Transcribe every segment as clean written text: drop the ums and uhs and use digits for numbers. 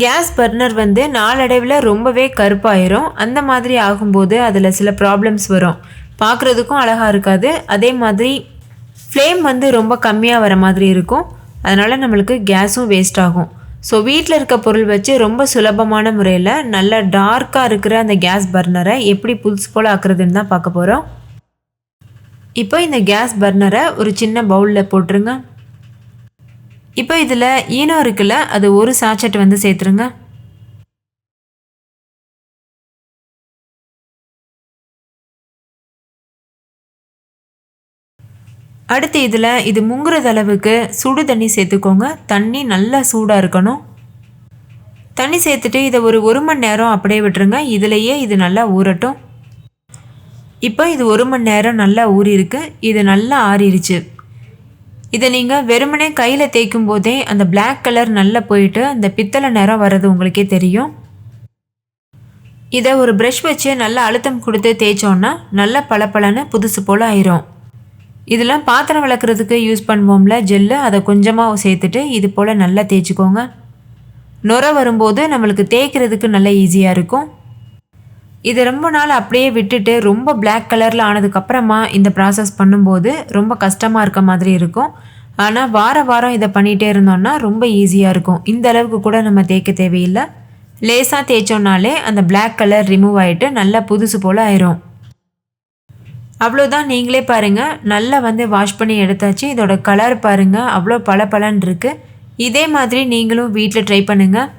Case burner வந்து நாளடைவில் ரொம்பவே கருப்பாயிரும். அந்த மாதிரி ஆகும்போது அதில் சில ப்ராப்ளம்ஸ் வரும். பார்க்குறதுக்கும் அழகாக இருக்காது. அதே மாதிரி ஃப்ளேம் வந்து ரொம்ப கம்மியாக வர மாதிரி இருக்கும். அதனால் நம்மளுக்கு கேஸும் வேஸ்ட் ஆகும். ஸோ வீட்டில் இருக்க பொருள் வச்சு ரொம்ப சுலபமான முறையில் நல்ல டார்க்காக இருக்கிற அந்த கேஸ் பர்னரை எப்படி புதுசு போல் ஆக்குறதுன்னு தான் பார்க்க போகிறோம். இப்போ இந்த கேஸ் பர்னரை ஒரு சின்ன பவுலில் போட்டுருங்க. இப்போ இதில் ஈனோ இருக்குல்ல, அது ஒரு சாச்சட் வந்து சேர்த்துருங்க. அடுத்து இதில் இது முங்குறது அளவுக்கு சுடு தண்ணி சேர்த்துக்கோங்க. தண்ணி நல்லா சூடாக இருக்கணும். தண்ணி சேர்த்துட்டு இதை ஒரு மணி நேரம் அப்படியே விட்டுருங்க. இதிலையே இது நல்லா ஊறட்டும். இப்போ இது 1 மணி நேரம் நல்லா ஊறிருக்கு. இது நல்லா ஆறிடுச்சு. இதை நீங்கள் வெறுமனே கையில் தேய்க்கும் போதே அந்த பிளாக் கலர் நல்லா போயிட்டு அந்த பித்தளை நிறம் வர்றது உங்களுக்கே தெரியும். இதை ஒரு ப்ரஷ் வச்சு நல்லா அழுத்தம் கொடுத்து தேய்ச்சோன்னா நல்லா பளபளன்னு புதுசு போல் ஆயிரும். இதெல்லாம் பாத்திரம் விளக்குறதுக்கு யூஸ் பண்ணுவோம்ல ஜெல்லு, அதை கொஞ்சமாக சேர்த்துட்டு இது போல் நல்லா தேய்ச்சிக்கோங்க. நுரை வரும்போது நம்மளுக்கு தேய்க்கிறதுக்கு நல்லா ஈஸியாக இருக்கும். இது ரொம்ப நாள் அப்படியே விட்டுட்டு ரொம்ப பிளாக் கலரில் ஆனதுக்கப்புறமா இந்த ப்ராசஸ் பண்ணும்போது ரொம்ப கஷ்டமாக இருக்க மாதிரி இருக்கும். ஆனால் வாரம் இதை பண்ணிகிட்டே இருந்தோம்னா ரொம்ப ஈஸியாக இருக்கும். இந்த அளவுக்கு கூட நம்ம தேய்க்க தேவையில்லை. லேசாக தேய்ச்சோன்னாலே அந்த பிளாக் கலர் ரிமூவ் ஆகிட்டு நல்லா புதுசு போல் ஆயிரும். அவ்வளோதான், நீங்களே பாருங்கள் நல்லா வந்து வாஷ் பண்ணி எடுத்தாச்சு. இதோட கலர் பாருங்கள் அவ்வளோ பளபளன்னு இருக்குது. இதே மாதிரி நீங்களும் வீட்டில் ட்ரை பண்ணுங்கள்.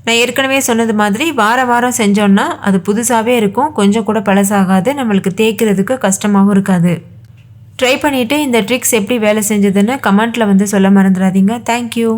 நான் ஏற்கனவே சொன்னது மாதிரி வாரம் செஞ்சோன்னா அது புதுசாகவே இருக்கும். கொஞ்சம் கூட பழசாகாது. நம்மளுக்கு தேய்க்கிறதுக்கு கஷ்டமாகவும் இருக்காது. ட்ரை பண்ணிவிட்டு இந்த ட்ரிக்ஸ் எப்படி வேலை செஞ்சதுன்னு கமெண்ட்டில் வந்து சொல்ல மறந்துடாதீங்க. தேங்க்யூ.